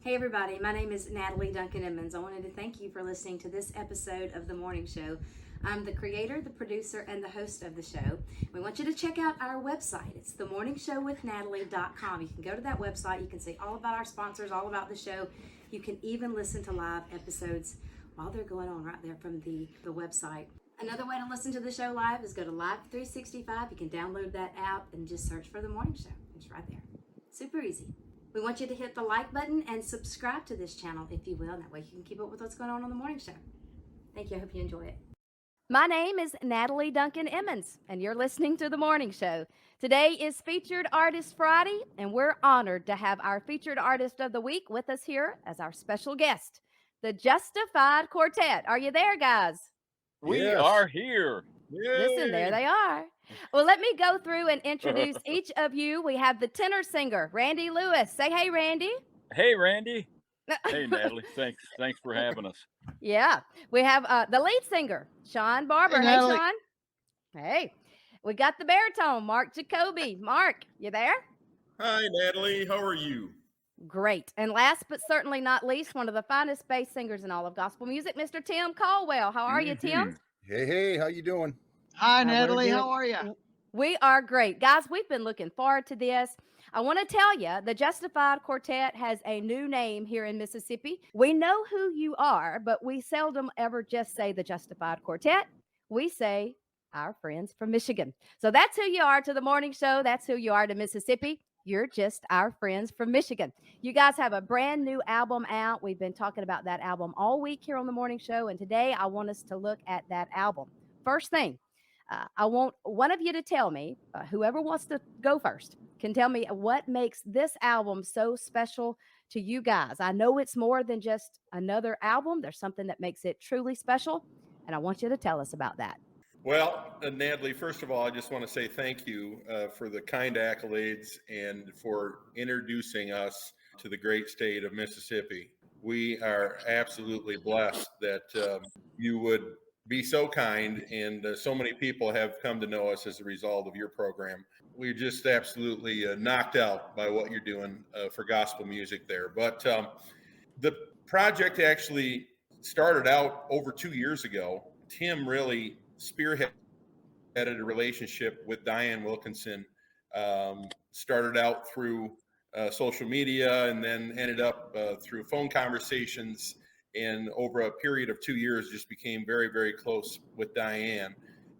Hey everybody, my name is Natalie Duncan-Emmons. I wanted to thank you for listening to this episode of The Morning Show. I'm the creator, the producer, and the host of the show. We want you to check out our website. It's themorningshowwithnatalie.com. You can go to that website. You can see all about our sponsors, all about the show. You can even listen to live episodes while they're going on right there from the website. Another way to listen to the show live is go to Live 365. You can download that app and just search for The Morning Show. It's right there. Super easy. We want you to hit the like button and subscribe to this channel if you will. That way you can keep up with what's going on the morning show. Thank you. I hope you enjoy it. My name is Natalie Duncan-Emmons, and you're listening to The Morning Show. Today is Featured Artist Friday, and we're honored to have our Featured Artist of the Week with us here as our special guest, the Justified Quartet. Are you there, guys? We are here. Yay. Listen, there they are. Well, let me go through and introduce each of you. We have the tenor singer, Randy Lewis. Say hey, Randy. Hey, Randy. Hey, Natalie. Thanks for having us. Yeah. We have the lead singer, Sean Barber. Hey, Sean. Hey. We got the baritone, Mark Jacoby. Mark, you there? Hi, Natalie. How are you? Great. And last but certainly not least, one of the finest bass singers in all of gospel music, Mr. Tim Caldwell. How are you, Tim? Hey, how you doing? Hi, Natalie. How are you? We are great. Guys, we've been looking forward to this. I want to tell you, the Justified Quartet has a new name here in Mississippi. We know who you are, but we seldom ever just say the Justified Quartet. We say our friends from Michigan. So that's who you are to the morning show. That's who you are to Mississippi. You're just our friends from Michigan. You guys have a brand new album out. We've been talking about that album all week here on the morning show. And today I want us to look at that album. First thing, I want one of you to tell me, whoever wants to go first, can tell me what makes this album so special to you guys. I know it's more than just another album. There's something that makes it truly special, and I want you to tell us about that. Well, Natalie, first of all, I just want to say thank you for the kind accolades and for introducing us to the great state of Mississippi. We are absolutely blessed that you would be so kind, and so many people have come to know us as a result of your program. We're just absolutely knocked out by what you're doing for gospel music there. But the project actually started out over 2 years ago. Tim really spearheaded a relationship with Diane Wilkinson, started out through social media and then ended up through phone conversations, and over a period of 2 years just became very, very close with Diane.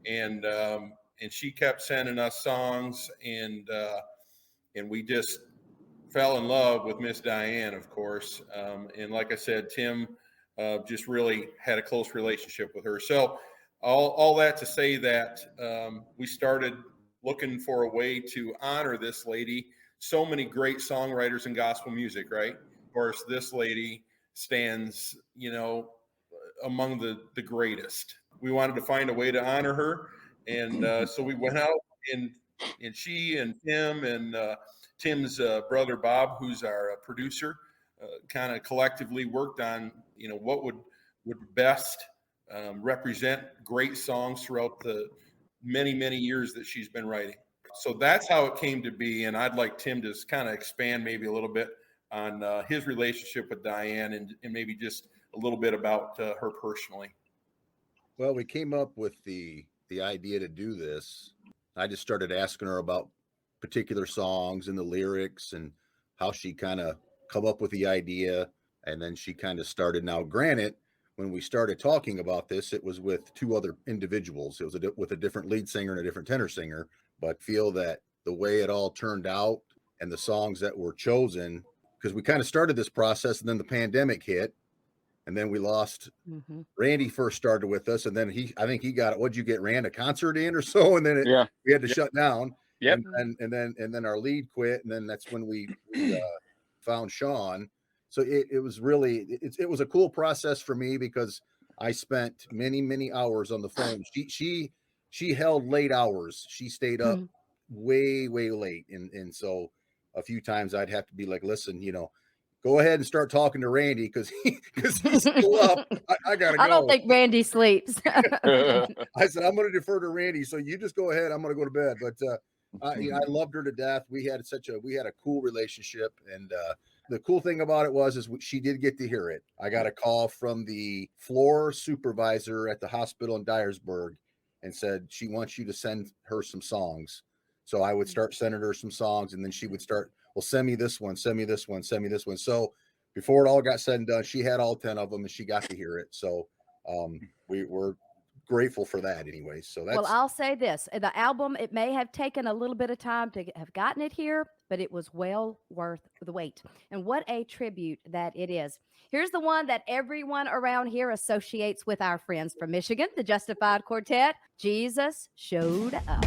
And she kept sending us songs, and we just fell in love with Miss Diane, of course. And like I said, Tim just really had a close relationship with her. So all that to say that we started looking for a way to honor this lady. So many great songwriters in gospel music, right? Of course, this lady stands, among the greatest. We wanted to find a way to honor her. And so we went out, and she and Tim and Tim's brother, Bob, who's our producer, kind of collectively worked on, what would best represent great songs throughout the many, many years that she's been writing. So that's how it came to be. And I'd like Tim to kind of expand maybe a little bit on his relationship with Diane and maybe just a little bit about her personally. Well, we came up with the idea to do this. I just started asking her about particular songs and the lyrics and how she kind of come up with the idea. And then she kind of started. Now, granted, when we started talking about this, it was with two other individuals. It was with a different lead singer and a different tenor singer, but feel that the way it all turned out and the songs that were chosen, because we kind of started this process and then the pandemic hit, and then we lost. Randy first started with us, and then I think he got, what'd you get, Rand, a concert in or so? And then we had to shut down. Yep. And then our lead quit. And then that's when we found Sean. So it was really, it was a cool process for me because I spent many, many hours on the phone. She held late hours. She stayed up way, way late. And so a few times I'd have to be like, listen, go ahead and start talking to Randy because he's still up. I gotta go. I don't think Randy sleeps. I said, I'm going to defer to Randy. So you just go ahead. I'm going to go to bed. But I loved her to death. We had a cool relationship, and the cool thing about it was she did get to hear it. I got a call from the floor supervisor at the hospital in Dyersburg and said she wants you to send her some songs. So I would start sending her some songs, and then she would start, well, send me this one, send me this one, send me this one. So before it all got said and done, she had all 10 of them and she got to hear it. So we were grateful for that anyway. So that's, Well, I'll say this, the album, it may have taken a little bit of time to have gotten it here, but it was well worth the wait. And what a tribute that it is. Here's the one that everyone around here associates with our friends from Michigan, the Justified Quartet. Jesus Showed Up.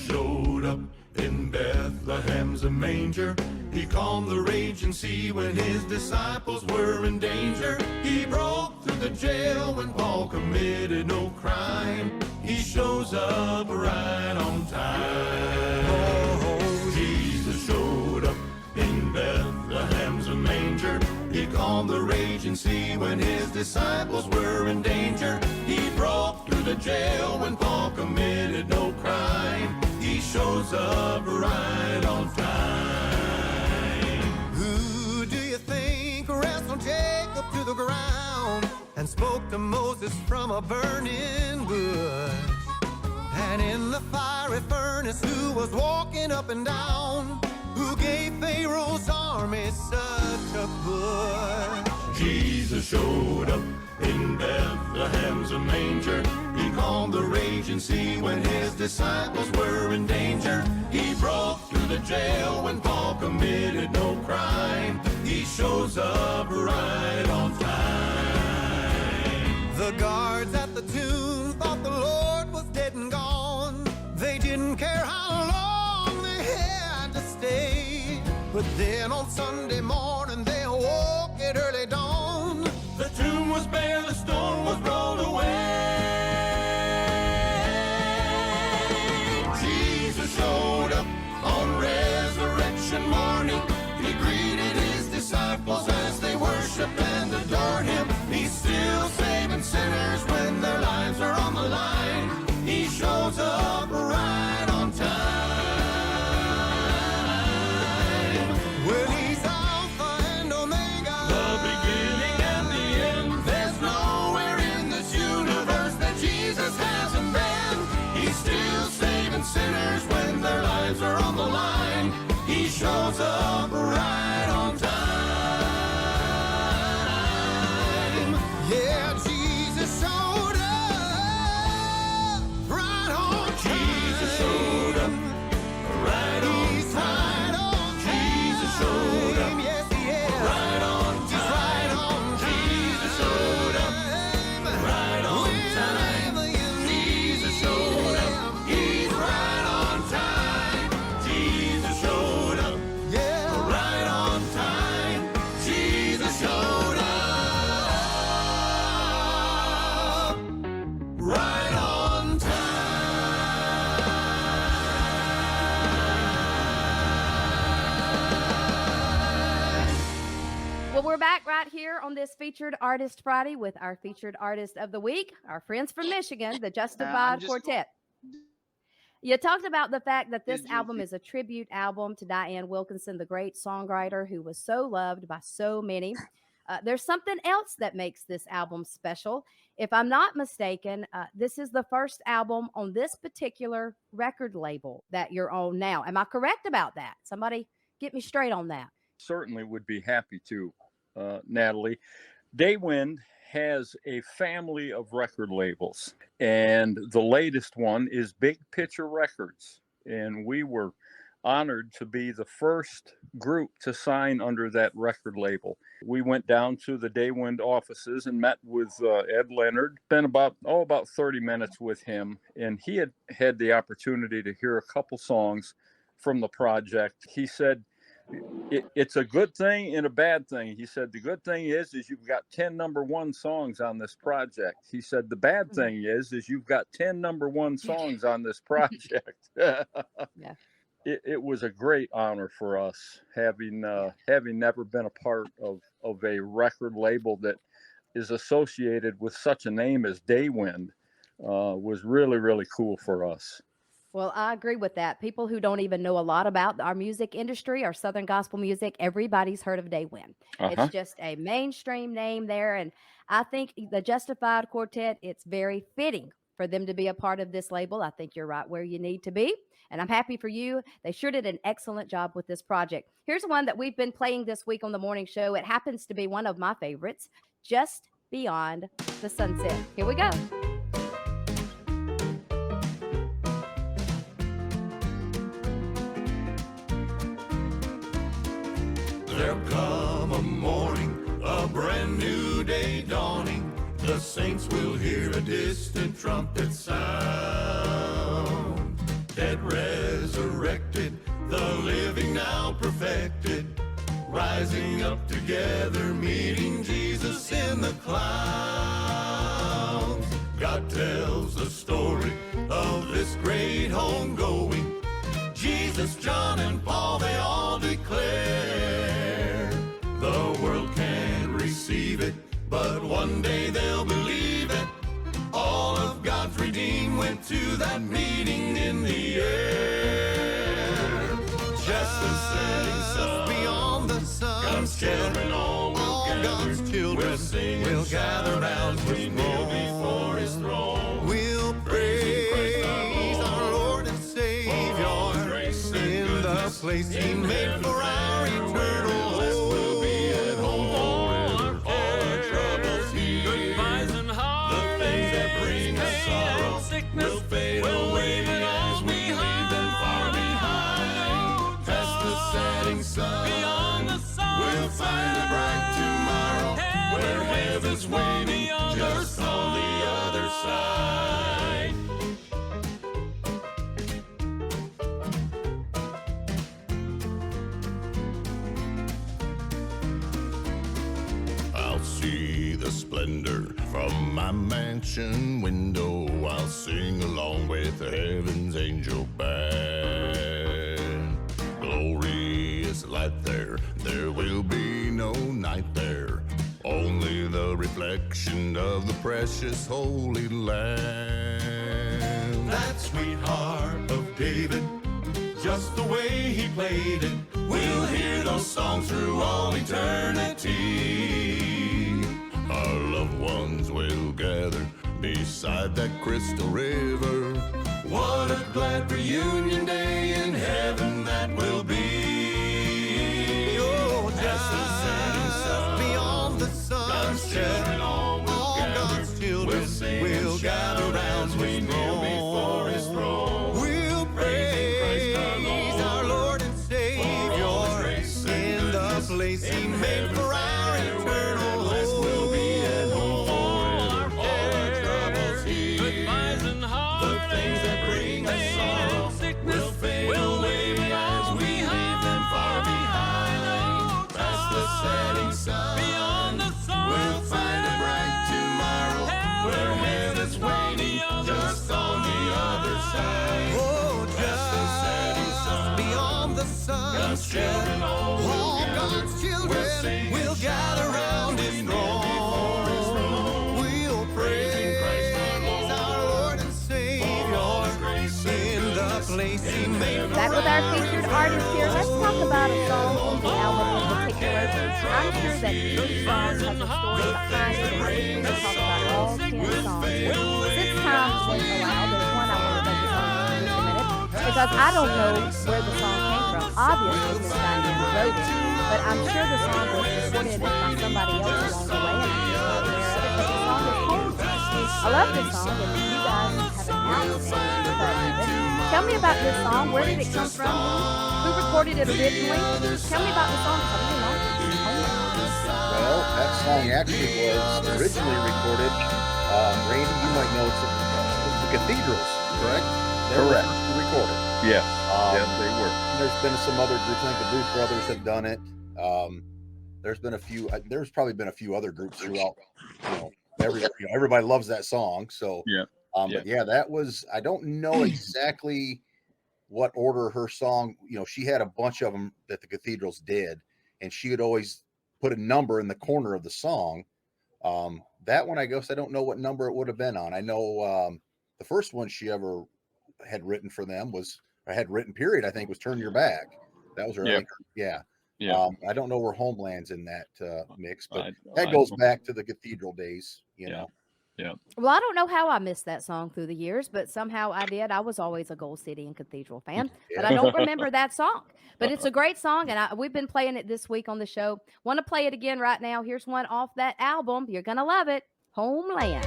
Showed up in Bethlehem's a manger. He calmed the raging sea when his disciples were in danger. He broke through the jail when Paul committed no crime. He shows up right on time. Oh, Jesus showed up in Bethlehem's a manger. He calmed the raging sea when his disciples were in danger. He broke through the jail when Paul committed no crime. He shows up right on time. Who do you think wrestled Jacob to the ground and spoke to Moses from a burning bush? And in the fiery furnace, who was walking up and down? Who gave Pharaoh's army such a push? Jesus showed up in Bethlehem's a manger. He calmed the raging sea when his disciples were in danger. He broke through the jail when Paul committed no crime. He shows up right on time. The guards at the tomb thought the Lord was dead and gone. They didn't care how long they had to stay. But then on Sunday morning they awoke at early dawn. The tomb was bare, the stone was rolled away. Jesus showed up on resurrection morning. He greeted his disciples as they worshiped and adored him. He's still saving sinners when their lives are on the line. He shows up right on time. Well, he's Alpha and Omega, The beginning and the end. There's nowhere in this universe that Jesus hasn't been. He's still saving sinners when their lives are on the line. He shows up right on time. yeah, Jesus showed up right on time. Jesus showed up right on He's time. right on Jesus showed up time. Yes, he is. right on He's time. right on Jesus showed up right on time. Jesus showed up. He's right on time. Jesus showed up Yeah. right on time. Jesus showed up right on time. Well, we're back right here on this Featured Artist Friday with our Featured Artist of the Week, our friends from Michigan, the Justified Quartet. You talked about the fact that this album is a tribute album to Diane Wilkinson, the great songwriter who was so loved by so many. There's something else that makes this album special. If I'm not mistaken, this is the first album on this particular record label that you're on now. Am I correct about that? Somebody get me straight on that. Certainly would be happy to, Natalie. Daywind has a family of record labels, and the latest one is Big Picture Records. And we were honored to be the first group to sign under that record label. We went down to the Daywind offices and met with Ed Leonard, spent about 30 minutes with him, and he had the opportunity to hear a couple songs from the project. He said, it's a good thing and a bad thing. He said, the good thing is you've got 10 #1 songs on this project. He said, the bad thing is you've got 10 #1 songs on this project. Yeah. it was a great honor for us having never been a part of a record label that is associated with such a name as Daywind. Was really, really cool for us. Well, I agree with that. People who don't even know a lot about our music industry or Southern gospel music, everybody's heard of Daywind. It's just a mainstream name there. And I think the Justified Quartet, it's very fitting for them to be a part of this label. I think you're right where you need to be. And I'm happy for you. They sure did an excellent job with this project. Here's one that we've been playing this week on the morning show. It happens to be one of my favorites, Just Beyond the Sunset. Here we go. There'll come a morning, a brand new day dawning. The saints will hear a distant trumpet sound. Dead resurrected, the living now perfected, rising up together, meeting Jesus in the clouds. God tells the story of this great homegoing. Jesus, John, and Paul, they all declare the world can't receive it, but one day they'll believe it. All of God's redeemed went to that meeting in the air. Just the setting sun, beyond the sun, God's children all will gather. God's children will sing, we'll gather round His throne. Before His throne, we'll praise our Lord and Savior in the place He made for our eternal home. We'll be at home forever. All our troubles here, goodbyes and heartaches, the things that bring us sorrow, sickness will fade away as we leave them far behind. Past the setting sun, beyond the sun, we'll find a bright tomorrow where heaven's waiting just on the other side. I'll see the splendor from my mansion window. I'll sing along with the heaven's angel band. Glorious light there, there will be no night there. Only the reflection of the precious Holy Lamb. That sweet harp of David, just the way he played it, we'll hear those songs through all eternity. Our loved ones will gather beside that crystal river. What a glad reunion day in heaven that will be. Oh, just the setting sun, beyond the sun, God's children all will gather. God's children will sing, we'll gather round His throne. Before His throne, we'll praise our Lord and Savior in the place He made for our eternal home. We'll be at home forever. All our troubles here, goodbyes and heartaches, the things that bring us sorrow, sickness will fade away as we leave them far behind. Past the setting sun, beyond the sun, we'll find a bright tomorrow where heaven's waiting just on the other side. Oh, just the setting sun, beyond the sun, God's children all God's children will gather round His throne. We'll praise our Lord and Savior in the place He made. Back with our featured artist here. Let's talk about a song on the album in particular. I'm sure that each song has a story behind it. We'll talk about all 10 songs. Since time is allowed, there's one I want to focus on in just a minute because I don't know where the song came from. Obviously, Miss Diana wrote it, but I'm sure the song was recorded by somebody else along the way, and I'm just not aware of it. But the song is Homeland. I love this song, and you guys have an outstanding version of it. Tell me about this song. Where did it come from? Who recorded it originally? Tell me about the song. Well, that song actually was originally recorded. Randy, you might know it's the Cathedrals, correct? They were Correct. first to record it. Yes, yes, they were. There's been some other groups. I think the Blues Brothers have done it. There's been a few. There's probably been a few other groups throughout. Everybody loves that song. So Yeah. But yeah, that was. I don't know exactly what order her song, she had a bunch of them that the cathedrals did, and she would always put a number in the corner of the song. That one, I guess I don't know what number it would have been on. I know the first one she ever had written for them had written period, I think, was Turn Your Back. That was her. Yeah. Yeah. Yeah. I don't know where Homeland's in that mix, but I that goes don't- back to the cathedral days, Yeah. Yeah. Well, I don't know how I missed that song through the years, but somehow I did. I was always a Gold City and Cathedral fan, but I don't remember that song. But it's a great song, and we've been playing it this week on the show. Want to play it again right now? Here's one off that album. You're going to love it. Homeland.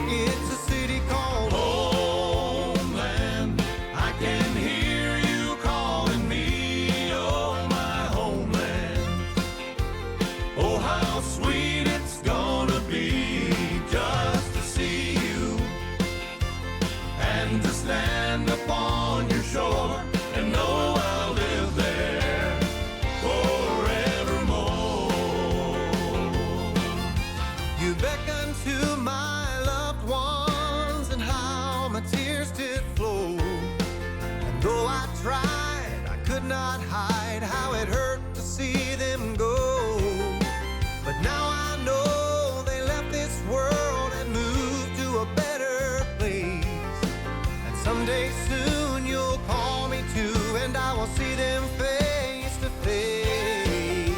It's a city called Homeland, I can hear you calling me, oh my homeland. Oh, how sweet it's gonna be just to see you and to stand upon your shore and know I'll live there forevermore. You beckon to my loved ones, and how my tears did flow. And though I tried, I could not hide how it hurt to see them go. But now I know they left this world and moved to a better place. And someday soon you'll call me too, and I will see them face to face.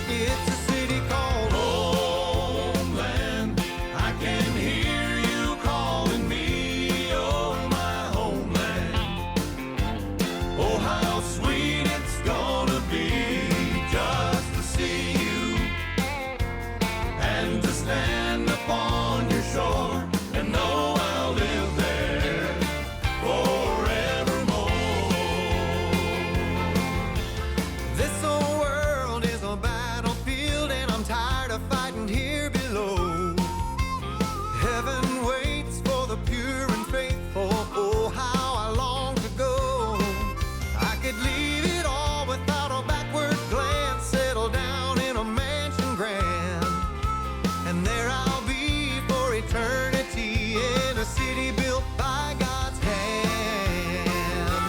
It's a city called Homeland, I can hear you calling me, oh my homeland. Oh, how sweet it's gonna be just to see you and to stand upon your shore and know I'll live there forevermore. This old world is a battlefield, and I'm tired of fighting here below. Heaven waits for the pure and faithful. Oh, how I long to go. I could leave it all without a backward glance, settle down in a mansion grand, and there I'll be for eternity in a city built by God's hand.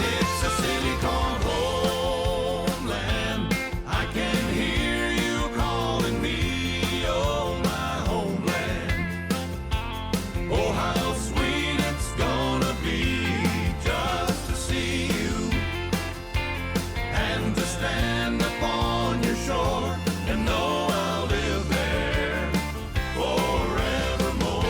It's a city called Homeland. I can hear you calling me, oh my homeland. Oh, how sweet it's gonna be just to see you and to stand upon your shore and know I'll live there forevermore.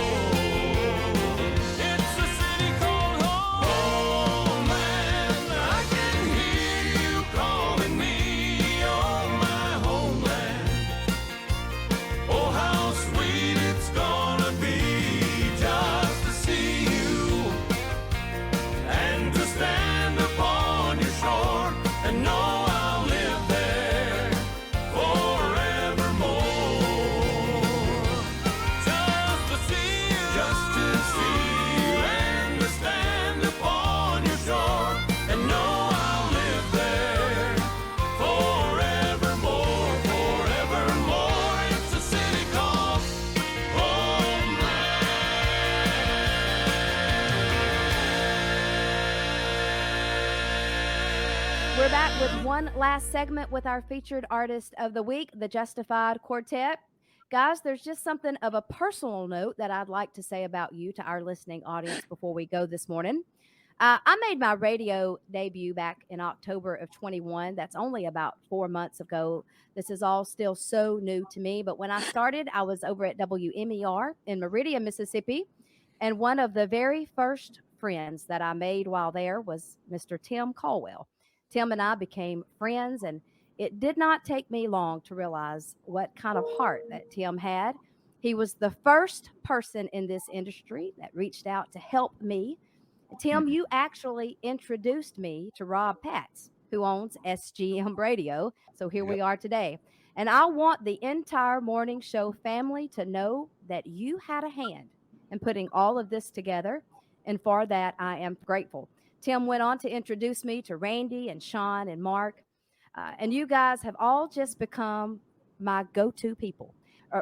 It's a city called Homeland. I can hear you calling me, oh my homeland. Oh, how sweet it's gonna be just to see you and to stand upon your shore and know I'll live there forevermore. Just to see you and to stand upon your shore and know I'll live there forevermore, forevermore. It's a city called Homeland. We're back with one last segment with our featured artist of the week, the Justified Quartet. Guys, there's just something of a personal note that I'd like to say about you to our listening audience before we go this morning. I made my radio debut back in October of 21. That's only about 4 months ago. This is all still so new to me. But when I started, I was over at WMER in Meridian, Mississippi. And one of the very first friends that I made while there was Mr. Tim Caldwell. Tim and I became friends, and it did not take me long to realize what kind of heart that Tim had. He was the first person in this industry that reached out to help me. Tim, you actually introduced me to Rob Patz, who owns SGM Radio. So here we are today. And I want the entire morning show family to know that you had a hand in putting all of this together. And for that, I am grateful. Tim went on to introduce me to Randy and Sean and Mark. And you guys have all just become my go-to people.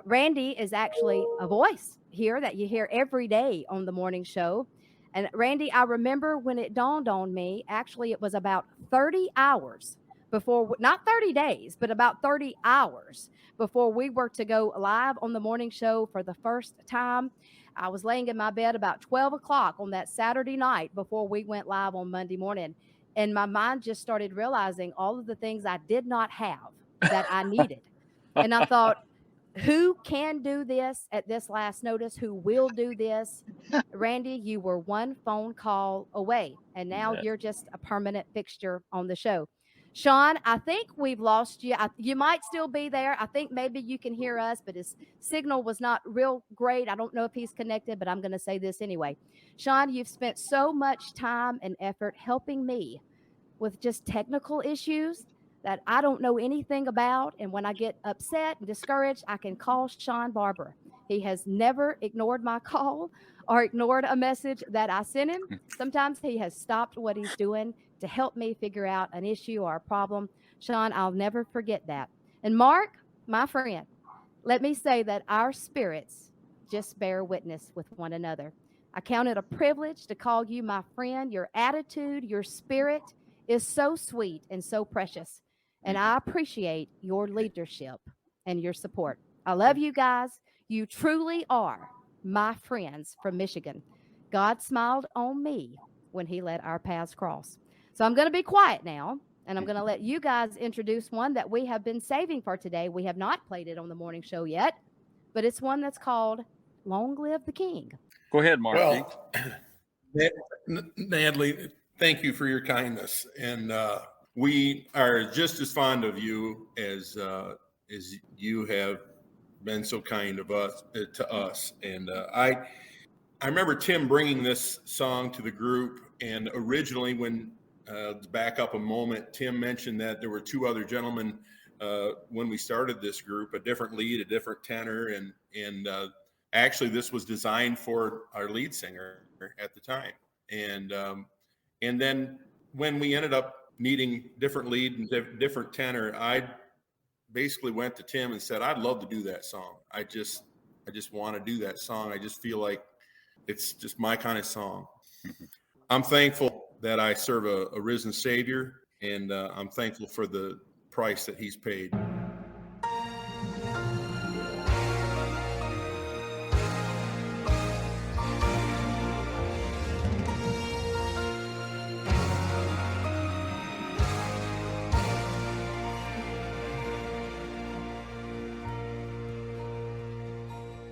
Randy is actually a voice here that you hear every day on the morning show. And Randy, I remember when it dawned on me, actually, it was about 30 hours before, not 30 days, but about 30 hours before we were to go live on the morning show for the first time. I was laying in my bed about 12 o'clock on that Saturday night before we went live on Monday morning. And my mind just started realizing all of the things I did not have that I needed. And I thought, who can do this at this last notice? Who will do this? Randy, you were one phone call away, and now you're just a permanent fixture on the show. Sean, I think we've lost you. You might still be there. I think maybe you can hear us, but his signal was not real great. I don't know if he's connected, but I'm going to say this anyway. Sean, you've spent so much time and effort helping me with just technical issues that I don't know anything about. And when I get upset and discouraged, I can call Sean Barber. He has never ignored my call or ignored a message that I sent him. Sometimes he has stopped what he's doing to help me figure out an issue or a problem. Sean, I'll never forget that. And Mark, my friend, let me say that our spirits just bear witness with one another. I count it a privilege to call you my friend. Your attitude, your spirit is so sweet and so precious. And I appreciate your leadership and your support. I love you guys. You truly are my friends from Michigan. God smiled on me when he let our paths cross. So I'm going to be quiet now, and I'm going to let you guys introduce one that we have been saving for today. We have not played it on the morning show yet, but it's one that's called Long Live the King. Go ahead, Marky. Well, Natalie, thank you for your kindness. And we are just as fond of you as you have been so kind of us to us. And I remember Tim bringing this song to the group, and originally when back up a moment, Tim mentioned that there were two other gentlemen when we started this group, a different lead, a different tenor, and actually this was designed for our lead singer at the time. And then when we ended up needing different lead and different tenor, I basically went to Tim and said, I'd love to do that song. I just want to do that song. I just feel like it's just my kind of song. I'm thankful that I serve a risen Savior, and I'm thankful for the price that he's paid.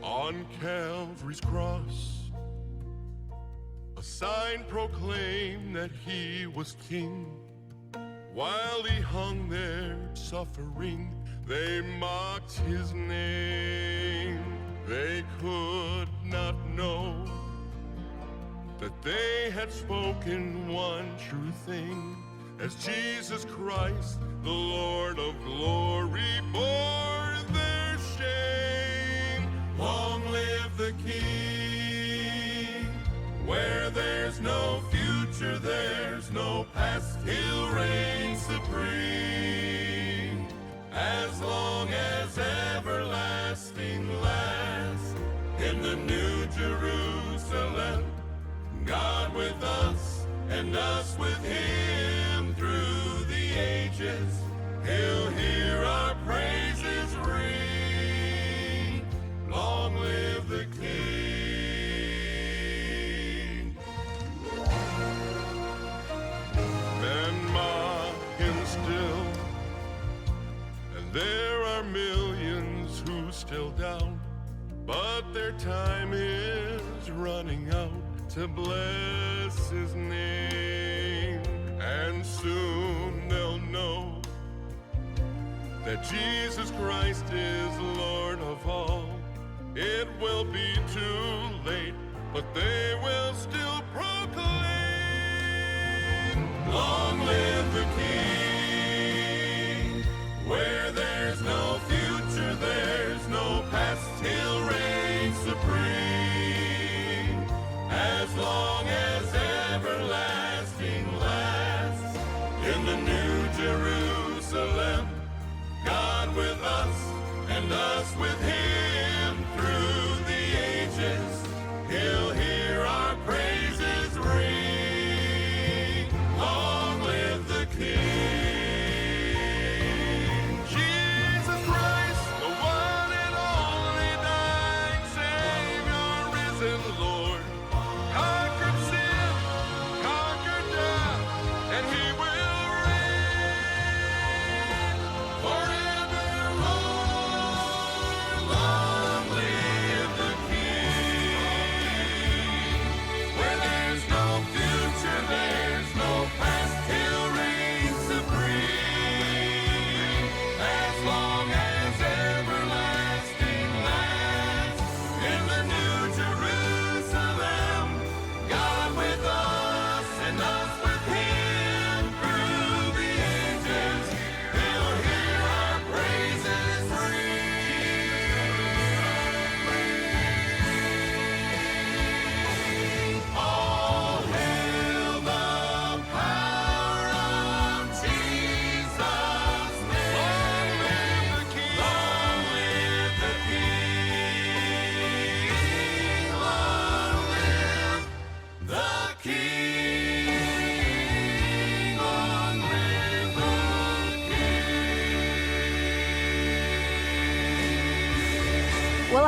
On Calvary's cross, a sign proclaimed that he was king. While he hung there suffering, they mocked his name. They could not know that they had spoken one true thing, as Jesus Christ, the Lord of glory, bore their shame. Long live the King. Where there's no future, there's no past, he'll reign supreme. As long as everlasting lasts, in the New Jerusalem, God with us and us with him through the ages. He'll hear our praises ring. Long live the King. Men mock him still, and there are millions who still doubt, but their time is running out to bless his name. And soon they'll know that Jesus Christ is Lord of all. It will be too late, but they will still proclaim, long live the King. Where there's no future, there's no past, he'll reign supreme. As long as everlasting lasts, in the New Jerusalem,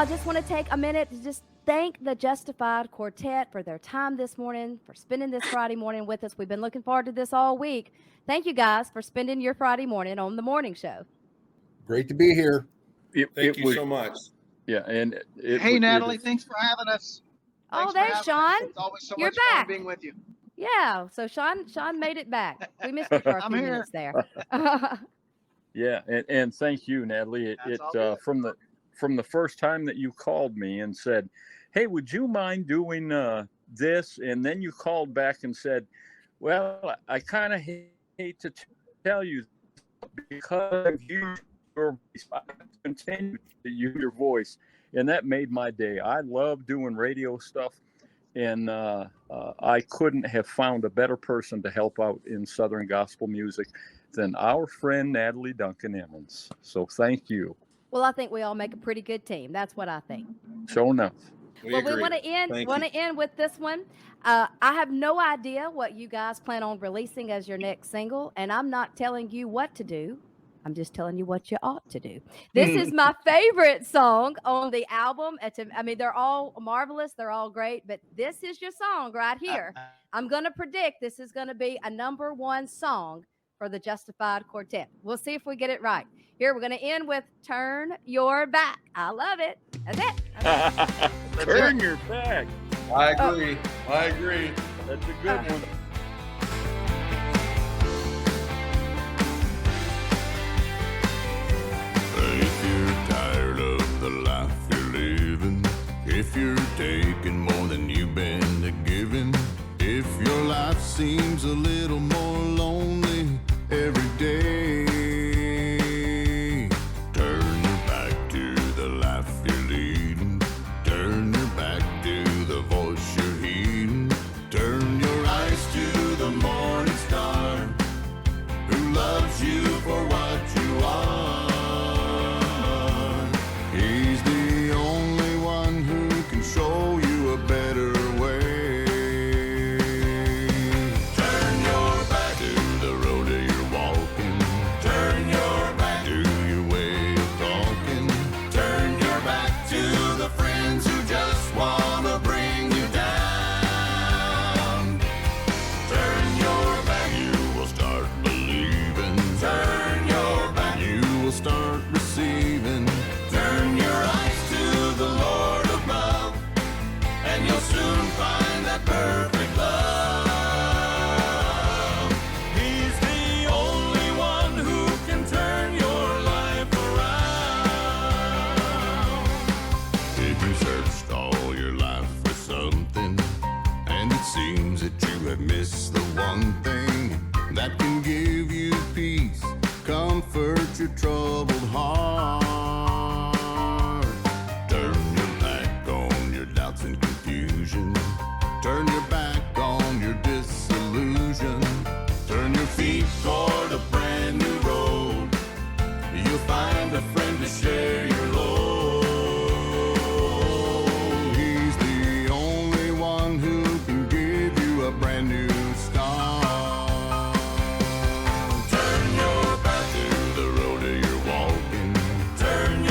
I just want to take a minute to just thank the Justified Quartet for their time this morning, for spending this Friday morning with us. We've been looking forward to this all week. Thank you guys for spending your Friday morning on the morning show. Great to be here. Thank you so much. Yeah, and Hey, Natalie, thanks for having us. Oh, Thanks for there's having Sean. us. It's always so You're much fun back. being with you. Yeah, so Sean made it back. We missed you for a I'm few here. minutes there. Yeah, and thank you, Natalie. That's all good. From the first time that you called me and said, "Hey, would you mind doing this?" And then you called back and said, "Well, I kind of hate to tell you because I've used your voice. I continue to use your voice," and that made my day. I love doing radio stuff, and I couldn't have found a better person to help out in Southern gospel music than our friend Natalie Duncan-Emmons. So thank you. Well, I think we all make a pretty good team. That's what I think. Sure enough. We want to end with this one. I have no idea what you guys plan on releasing as your next single, and I'm not telling you what to do. I'm just telling you what you ought to do. This is my favorite song on the album. I mean, they're all marvelous. They're all great, but this is your song right here. I'm going to predict this is going to be a number 1 song for the Justified Quartet. We'll see if we get it right. Here, we're going to end with Turn Your Back. I love it. That's it. Turn your back. I agree. I agree. That's a good one. If you're tired of the life you're living, if you're taking more than you've been given, if your life seems a little more lonely every day, turn your back to the life you're leading. Turn your back to the voice you're heeding. Turn your eyes to the morning star who loves you for what you are. He's the only one who can show you a better way. Turn your back to the road that you're walking. Turn your back to your way of talking. Turn your back to the friends who just wanna bring you down. Turn your back, you will start believing. Turn your back, you will start receiving. Turn your eyes to the Lord above, and you'll soon find that perfect love. He's the only one who can turn your life around. If you searched all your life for something, and it seems that you have missed the one thing that can give you peace, comfort your troubled heart. Turn your back on your doubts and confusion. Turn your back on your disillusion. Turn your feet toward a brand new road. You'll find a friend to share your load. He's the only one who can give you a brand new start. Turn your back to the road that you're walking. Turn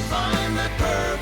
find that perfect